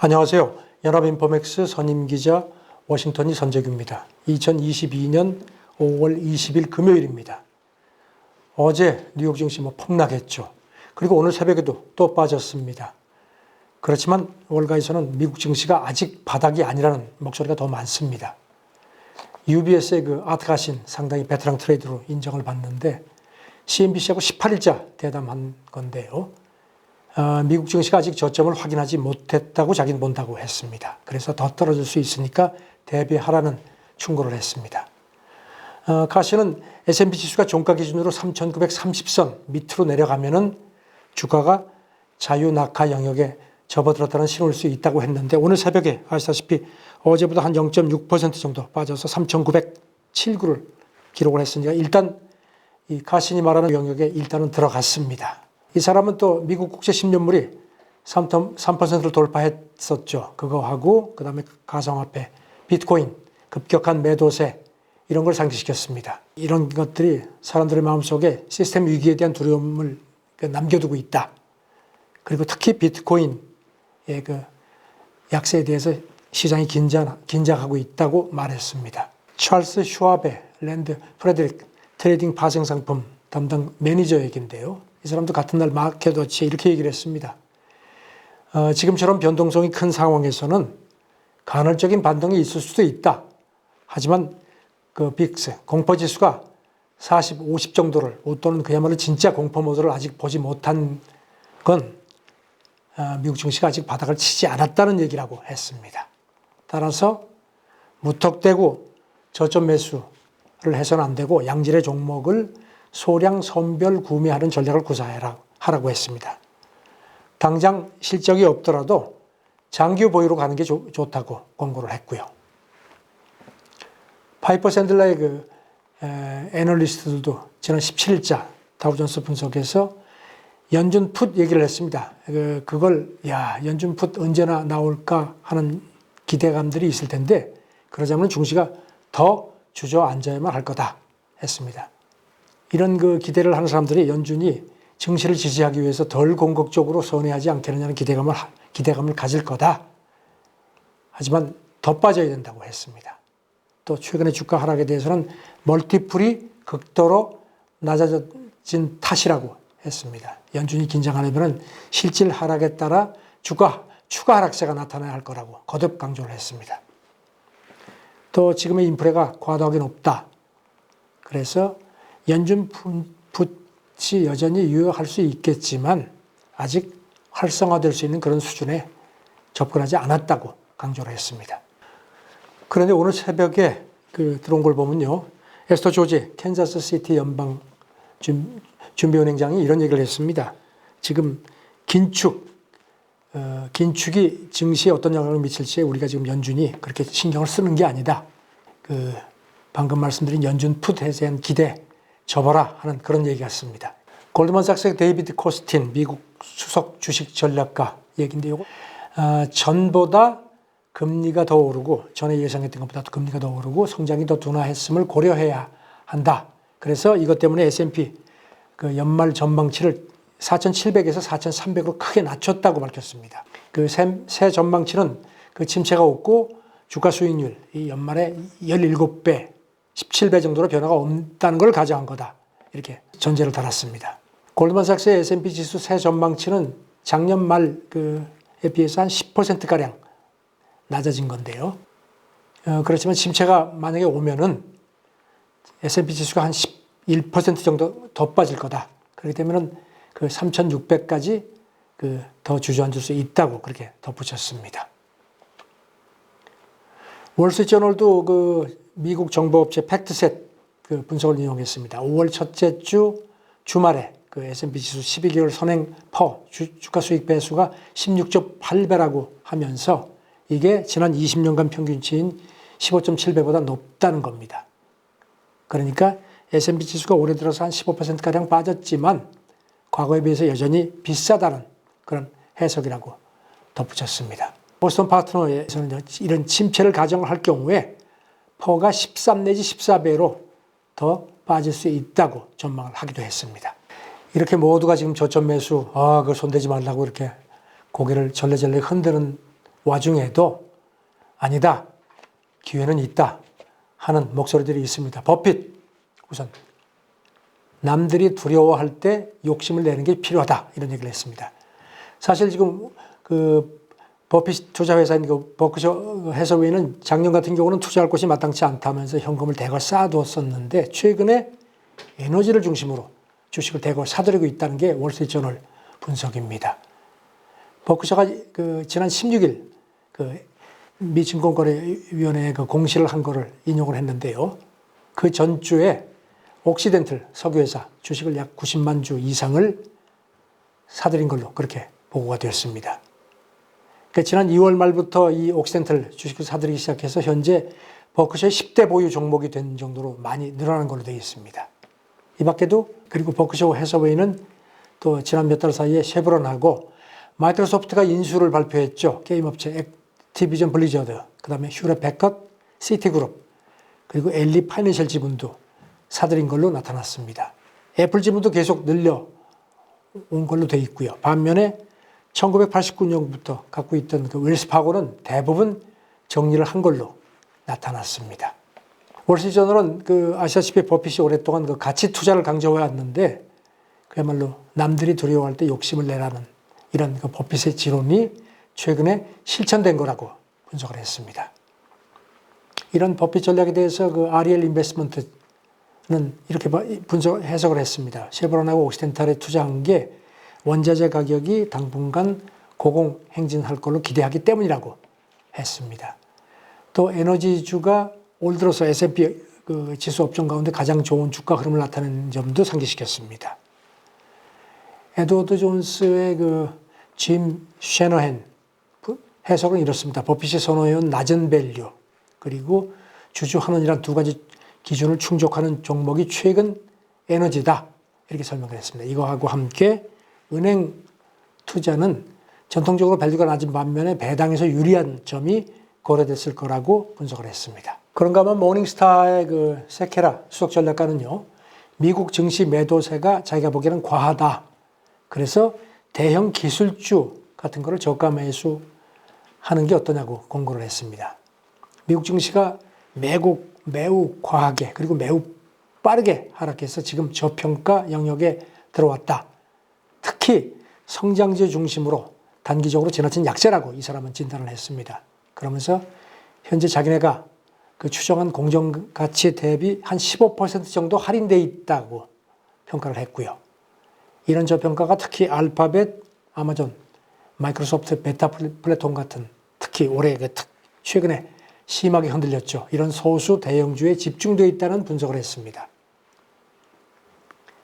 안녕하세요. 연합인포맥스 선임기자 워싱턴이 선재규입니다. 2022년 5월 20일 금요일입니다. 어제 뉴욕 증시 폭락했죠. 그리고 오늘 새벽에도 또 빠졌습니다. 그렇지만 월가에서는 미국 증시가 아직 바닥이 아니라는 목소리가 더 많습니다. UBS의 아트가신 상당히 베테랑 트레이더로 인정을 받는데 CNBC하고 18일자 대담한 건데요. 미국 증시가 아직 저점을 확인하지 못했다고 자기는 본다고 했습니다. 그래서 더 떨어질 수 있으니까 대비하라는 충고를 했습니다. 가시는 S&P 지수가 종가 기준으로 3,930선 밑으로 내려가면은 주가가 자유낙하 영역에 접어들었다는 신호일 수 있다고 했는데 오늘 새벽에 아시다시피 어제보다 한 0.6% 정도 빠져서 3,909를 기록을 했으니까 일단 이 가신이 말하는 영역에 일단은 들어갔습니다. 이 사람은 또 미국 국채 10년물이 3%를 돌파했었죠. 그거하고 그다음에 가상화폐, 비트코인, 급격한 매도세 이런 걸 상기시켰습니다. 이런 것들이 사람들의 마음속에 시스템 위기에 대한 두려움을 남겨두고 있다. 그리고 특히 비트코인의 약세에 대해서 시장이 긴장하고 있다고 말했습니다. 찰스 슈왑의 랜드 프레드릭 트레이딩 파생상품 담당 매니저 얘기인데요. 이 사람도 같은 날 마켓워치에 이렇게 얘기를 했습니다. 지금처럼 변동성이 큰 상황에서는 간헐적인 반등이 있을 수도 있다. 하지만 빅스 공포지수가 40, 50 정도를 또는 그야말로 진짜 공포 모드를 아직 보지 못한 건 미국 증시가 아직 바닥을 치지 않았다는 얘기라고 했습니다. 따라서 무턱대고 저점 매수를 해서는 안 되고 양질의 종목을 소량 선별 구매하는 전략을 구사하라고 했습니다. 당장 실적이 없더라도 장기 보유로 가는 게 좋다고 권고를 했고요. 파이퍼 샌들러의 애널리스트들도 지난 17일자 다우존스 분석에서 연준 풋 얘기를 했습니다. 연준 풋 언제나 나올까 하는 기대감들이 있을 텐데 그러자면 증시가 더 주저앉아야만 할 거다 했습니다. 이런 기대를 하는 사람들이 연준이 증시를 지지하기 위해서 덜 공격적으로 선회하지 않겠느냐는 기대감을 가질 거다. 하지만 더 빠져야 된다고 했습니다. 또 최근의 주가 하락에 대해서는 멀티플이 극도로 낮아진 탓이라고 했습니다. 연준이 긴장하려면 실질 하락에 따라 추가 하락세가 나타나야 할 거라고 거듭 강조를 했습니다. 또 지금의 인플레가 과도하게 높다. 그래서 연준 풋이 여전히 유효할 수 있겠지만 아직 활성화될 수 있는 그런 수준에 접근하지 않았다고 강조를 했습니다. 그런데 오늘 새벽에 들어온 걸 보면요. 에스터 조지 캔자스 시티 연방 준비은행장이 이런 얘기를 했습니다. 지금 긴축이 증시에 어떤 영향을 미칠지 우리가 지금 연준이 그렇게 신경을 쓰는 게 아니다. 방금 말씀드린 연준 풋에 대한 기대 접어라 하는 그런 얘기 같습니다. 골드만삭스의 데이비드 코스틴 미국 수석 주식 전략가 얘기인데요. 전보다 금리가 더 오르고 전에 예상했던 것보다 금리가 더 오르고 성장이 더 둔화했음을 고려해야 한다. 그래서 이것 때문에 S&P 연말 전망치를 4,700에서 4,300으로 크게 낮췄다고 밝혔습니다. 새 전망치는 침체가 없고 주가 수익률 이 연말에 17배, 17배 정도로 변화가 없다는 걸 가정한 거다. 이렇게 전제를 달았습니다. 골드만삭스의 S&P 지수 새 전망치는 작년 말에 비해서 한 10%가량 낮아진 건데요. 그렇지만 침체가 만약에 오면은 S&P 지수가 한 11% 정도 더 빠질 거다. 그렇기 때문에 3,600까지 더 주저앉을 수 있다고 그렇게 덧붙였습니다. 월스트리트저널도 미국 정보업체 팩트셋 분석을 인용했습니다. 5월 첫째 주 주말에 S&P 지수 12개월 선행 주가 수익 배수가 16.8배라고 하면서 이게 지난 20년간 평균치인 15.7배보다 높다는 겁니다. 그러니까 S&P 지수가 올해 들어서 한 15%가량 빠졌지만 과거에 비해서 여전히 비싸다는 그런 해석이라고 덧붙였습니다. 보스턴 파트너에서는 이런 침체를 가정할 경우에 퍼가 13 내지 14배로 더 빠질 수 있다고 전망을 하기도 했습니다. 이렇게 모두가 지금 저점 매수, 그걸 손대지 말라고 이렇게 고개를 절레절레 흔드는 와중에도 아니다, 기회는 있다 하는 목소리들이 있습니다. 버핏 우선 남들이 두려워할 때 욕심을 내는 게 필요하다 이런 얘기를 했습니다. 사실 지금 그 버핏 투자회사인 그 버크셔 해서웨이는 작년 같은 경우는 투자할 곳이 마땅치 않다면서 현금을 대거 쌓아두었었는데 최근에 에너지를 중심으로 주식을 대거 사들이고 있다는 게 월스트리트저널 분석입니다. 버크셔가 그 지난 16일 그 미 증권거래위원회에 그 공시를 한 거를 인용을 했는데요. 그 전주에 옥시덴틀 석유회사 주식을 약 90만 주 이상을 사들인 걸로 그렇게 보고가 되었습니다. 그러니까 지난 2월 말부터 이 옥시덴틀 주식을 사들이기 시작해서 현재 버크셔의 10대 보유 종목이 된 정도로 많이 늘어난 걸로 되어 있습니다. 이 밖에도 그리고 버크셔 해서웨이는 또 지난 몇 달 사이에 쉐브론하고 마이크로소프트가 인수를 발표했죠. 게임업체 액티비전 블리자드, 그 다음에 휴렛 패커드, 시티그룹, 그리고 엘리 파이낸셜 지분도 사들인 걸로 나타났습니다. 애플 지분도 계속 늘려온 걸로 되어 있고요. 반면에 1989년부터 갖고 있던 그 웰스파고는 대부분 정리를 한 걸로 나타났습니다. 월스트리트저널은 그 아시다시피 버핏이 오랫동안 그 가치 투자를 강조해 왔는데 그야말로 남들이 두려워할 때 욕심을 내라는 이런 그 버핏의 지론이 최근에 실천된 거라고 분석을 했습니다. 이런 버핏 전략에 대해서 그 REL 인베스트먼트는 이렇게 해석을 했습니다. 쉐브론하고 옥시덴탈에 투자한 게 원자재 가격이 당분간 고공행진할 걸로 기대하기 때문이라고 했습니다. 또 에너지주가 올 들어서 S&P 그 지수 업종 가운데 가장 좋은 주가 흐름을 나타내는 점도 상기시켰습니다. 에드워드 존스의 그 짐 셰너헨 해석은 이렇습니다. 버핏이 선호해온 낮은 밸류 그리고 주주환원이란 두 가지 기준을 충족하는 종목이 최근 에너지다 이렇게 설명을 했습니다. 이거하고 함께 은행 투자는 전통적으로 밸류가 낮은 반면에 배당에서 유리한 점이 고려됐을 거라고 분석을 했습니다. 그런가 하면 모닝스타의 그 세케라 수석 전략가는요. 미국 증시 매도세가 자기가 보기에는 과하다. 그래서 대형 기술주 같은 거를 저가 매수하는 게 어떠냐고 공고를 했습니다. 미국 증시가 매우 과하게 그리고 매우 빠르게 하락해서 지금 저평가 영역에 들어왔다. 특히 성장지 중심으로 단기적으로 지나친 약세라고 이 사람은 진단을 했습니다. 그러면서 현재 자기네가 그 추정한 공정가치 대비 한 15% 정도 할인되어 있다고 평가를 했고요. 이런 저평가가 특히 알파벳, 아마존, 마이크로소프트, 메타 플랫폼 같은 특히 올해 최근에 심하게 흔들렸죠. 이런 소수 대형주에 집중되어 있다는 분석을 했습니다.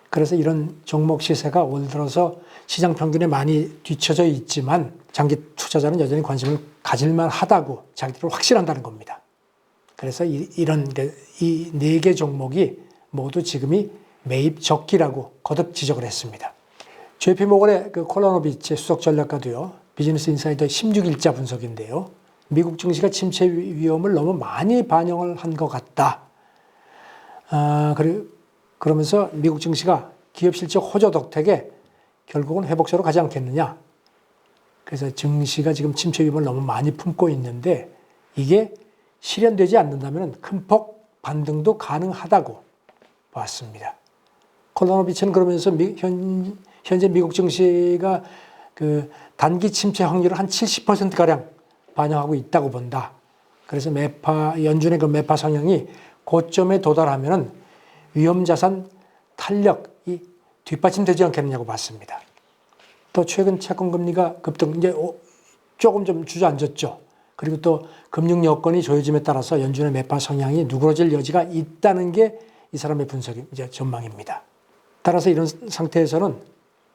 그래서 이런 종목 시세가 올 들어서 시장 평균에 많이 뒤처져 있지만 장기 투자자는 여전히 관심을 가질만 하다고 자기들은 확신한다는 겁니다. 그래서 이 네 개 종목이 모두 지금이 매입 적기라고 거듭 지적을 했습니다. JP모건의 그 콜라노비치 수석 전략가도요. 비즈니스 인사이더 16일자 분석인데요. 미국 증시가 침체 위험을 너무 많이 반영을 한 것 같다. 그러면서 미국 증시가 기업 실적 호조 덕택에 결국은 회복세로 가지 않겠느냐. 그래서 증시가 지금 침체 위험을 너무 많이 품고 있는데 이게 실현되지 않는다면 큰 폭 반등도 가능하다고 봤습니다. 콜라노비치는 그러면서 현재 미국 증시가 그 단기 침체 확률을 한 70%가량 반영하고 있다고 본다. 그래서 연준의 그 매파 성향이 고점에 도달하면 위험자산 탄력이 뒷받침되지 않겠느냐고 봤습니다. 또 최근 채권금리가 급등, 이제 조금 좀 주저앉았죠. 그리고 또 금융 여건이 조여짐에 따라서 연준의 매파 성향이 누그러질 여지가 있다는 게 이 사람의 분석이 이제 전망입니다. 따라서 이런 상태에서는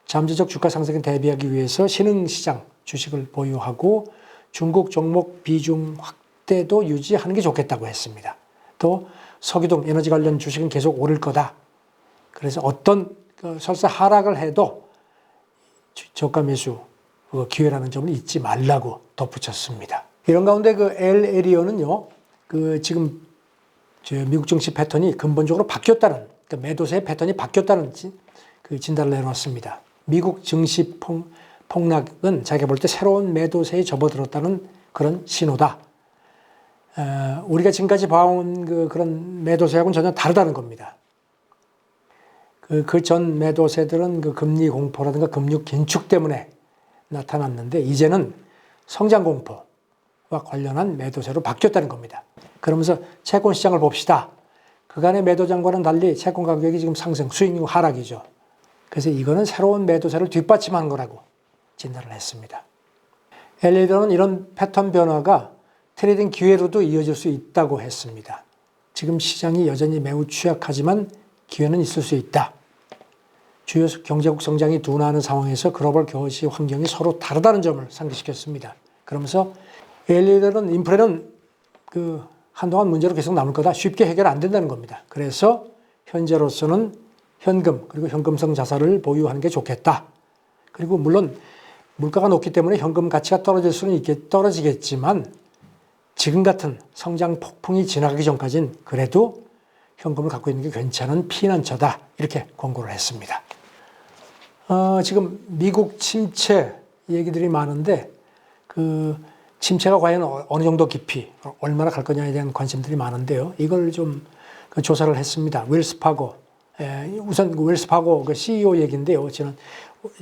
잠재적 주가 상승에 대비하기 위해서 신흥시장 주식을 보유하고 중국 종목 비중 확대도 유지하는 게 좋겠다고 했습니다. 또 석유 등 에너지 관련 주식은 계속 오를 거다. 그래서 어떤 설사 하락을 해도 저가 매수 기회라는 점을 잊지 말라고 덧붙였습니다. 이런 가운데 그 엘 에리어는요, 지금 미국 증시 패턴이 근본적으로 바뀌었다는, 그러니까 매도세의 패턴이 바뀌었다는 진단을 내놓았습니다. 미국 증시 폭락은 자기가 볼 때 새로운 매도세에 접어들었다는 그런 신호다. 우리가 지금까지 봐온 그런 매도세하고는 전혀 다르다는 겁니다. 그 전 매도세들은 그 금리 공포라든가 금융 긴축 때문에 나타났는데 이제는 성장 공포와 관련한 매도세로 바뀌었다는 겁니다. 그러면서 채권 시장을 봅시다. 그간의 매도장과는 달리 채권 가격이 지금 상승, 수익률 하락이죠. 그래서 이거는 새로운 매도세를 뒷받침한 거라고 진단을 했습니다. 엘리더는 이런 패턴 변화가 트레이딩 기회로도 이어질 수 있다고 했습니다. 지금 시장이 여전히 매우 취약하지만 기회는 있을 수 있다. 주요 경제국 성장이 둔화하는 상황에서 글로벌 경제 환경이 서로 다르다는 점을 상기시켰습니다. 그러면서 엘리더는 인플레는 한동안 문제로 계속 남을 거다. 쉽게 해결 안 된다는 겁니다. 그래서 현재로서는 현금 그리고 현금성 자산을 보유하는 게 좋겠다. 그리고 물론 물가가 높기 때문에 현금 가치가 떨어지겠지만 지금 같은 성장 폭풍이 지나가기 전까지는 그래도 현금을 갖고 있는 게 괜찮은 피난처다. 이렇게 권고를 했습니다. 지금 미국 침체 얘기들이 많은데 그 침체가 과연 어느 정도 깊이 얼마나 갈 거냐에 대한 관심들이 많은데요. 이걸 좀 조사를 했습니다. 웰스파고 우선 웰스파고 그 CEO 얘기인데요. 지난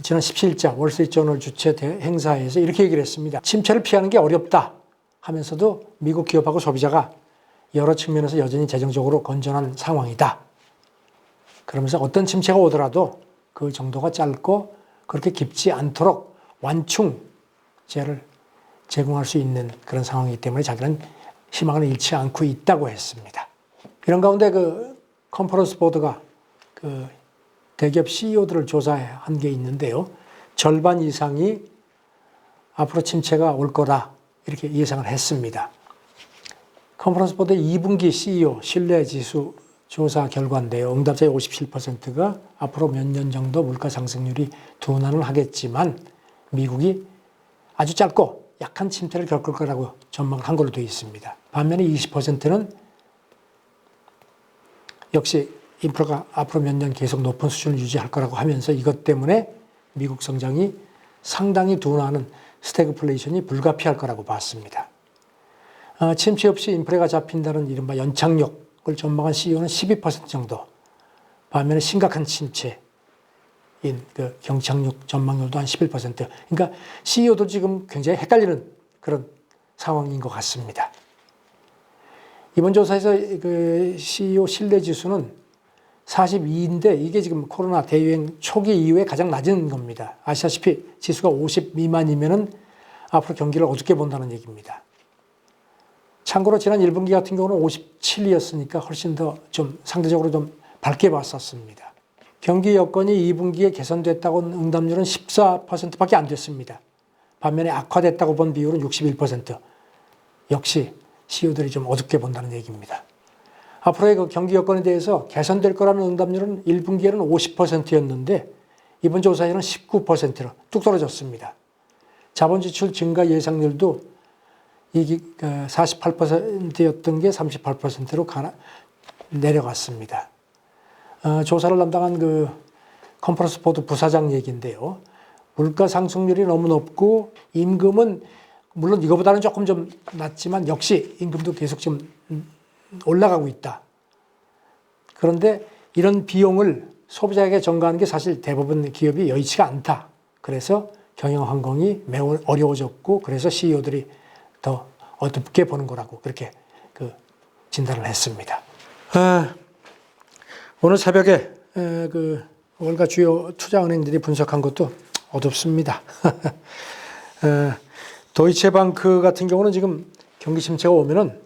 17자 월스트리트저널 주최 행사에서 이렇게 얘기를 했습니다. 침체를 피하는 게 어렵다 하면서도 미국 기업하고 소비자가 여러 측면에서 여전히 재정적으로 건전한 상황이다. 그러면서 어떤 침체가 오더라도 그 정도가 짧고 그렇게 깊지 않도록 완충제를 제공할 수 있는 그런 상황이기 때문에 자기는 희망을 잃지 않고 있다고 했습니다. 이런 가운데 컨퍼런스 보드가 대기업 CEO들을 조사한 게 있는데요. 절반 이상이 앞으로 침체가 올 거다 이렇게 예상을 했습니다. 컨퍼런스 보드 2분기 CEO 신뢰지수 조사 결과인데요. 응답자의 57%가 앞으로 몇 년 정도 물가 상승률이 둔화를 하겠지만 미국이 아주 짧고 약한 침체를 겪을 거라고 전망을 한 걸로 되어 있습니다. 반면에 20%는 역시 인플레가 앞으로 몇 년 계속 높은 수준을 유지할 거라고 하면서 이것 때문에 미국 성장이 상당히 둔화하는 스태그플레이션이 불가피할 거라고 봤습니다. 침체 없이 인플레가 잡힌다는 이른바 연착륙을 전망한 CEO는 12% 정도, 반면에 심각한 침체인 경착륙 전망률도 한 11%. 그러니까 CEO도 지금 굉장히 헷갈리는 그런 상황인 것 같습니다. 이번 조사에서 CEO 신뢰지수는 42인데 이게 지금 코로나 대유행 초기 이후에 가장 낮은 겁니다. 아시다시피 지수가 50 미만이면은 앞으로 경기를 어둡게 본다는 얘기입니다. 참고로 지난 1분기 같은 경우는 57이었으니까 훨씬 더 좀 상대적으로 좀 밝게 봤었습니다. 경기 여건이 2분기에 개선됐다고 한 응답률은 14%밖에 안 됐습니다. 반면에 악화됐다고 본 비율은 61%. 역시 CEO들이 좀 어둡게 본다는 얘기입니다. 앞으로의 그 경기 여건에 대해서 개선될 거라는 응답률은 1분기에는 50%였는데 이번 조사에는 19%로 뚝 떨어졌습니다. 자본 지출 증가 예상률도 이게 48%였던 게 38%로 내려갔습니다. 조사를 담당한 컨퍼런스 보드 부사장 얘기인데요. 물가 상승률이 너무 높고 임금은 물론 이거보다는 조금 좀 낮지만 역시 임금도 계속 좀 올라가고 있다. 그런데 이런 비용을 소비자에게 전가하는 게 사실 대부분 기업이 여의치가 않다. 그래서 경영 환경이 매우 어려워졌고 그래서 CEO들이 더 어둡게 보는 거라고 그렇게 진단을 했습니다. 오늘 새벽에 월가 주요 투자은행들이 분석한 것도 어둡습니다. 도이체방크 같은 경우는 지금 경기 침체가 오면은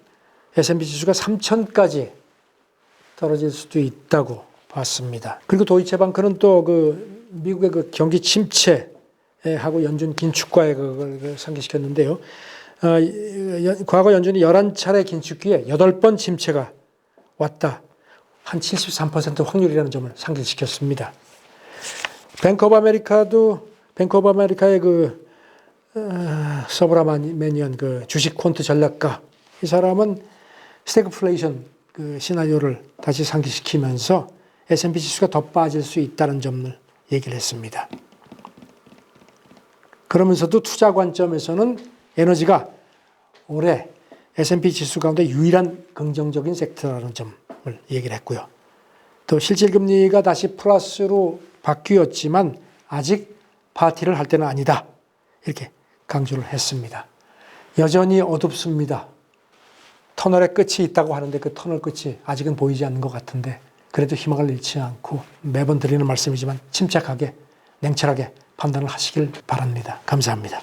S&P 지수가 3,000까지 떨어질 수도 있다고 봤습니다. 그리고 도이체방크는 또 미국의 경기 침체하고 연준 긴축과의 그걸 상기시켰는데요. 과거 연준이 11차례 긴축기에 8번 침체가 왔다. 한 73% 확률이라는 점을 상기시켰습니다. 뱅크 오브 아메리카의 서브라마니언 주식 퀀트 전략가 이 사람은 스태그플레이션 시나리오를 다시 상기시키면서 S&P 지수가 더 빠질 수 있다는 점을 얘기를 했습니다. 그러면서도 투자 관점에서는 에너지가 올해 S&P 지수 가운데 유일한 긍정적인 섹터라는 점을 얘기를 했고요. 또 실질금리가 다시 플러스로 바뀌었지만 아직 파티를 할 때는 아니다. 이렇게 강조를 했습니다. 여전히 어둡습니다. 터널의 끝이 있다고 하는데 그 터널 끝이 아직은 보이지 않는 것 같은데 그래도 희망을 잃지 않고 매번 드리는 말씀이지만 침착하게 냉철하게 판단을 하시길 바랍니다. 감사합니다.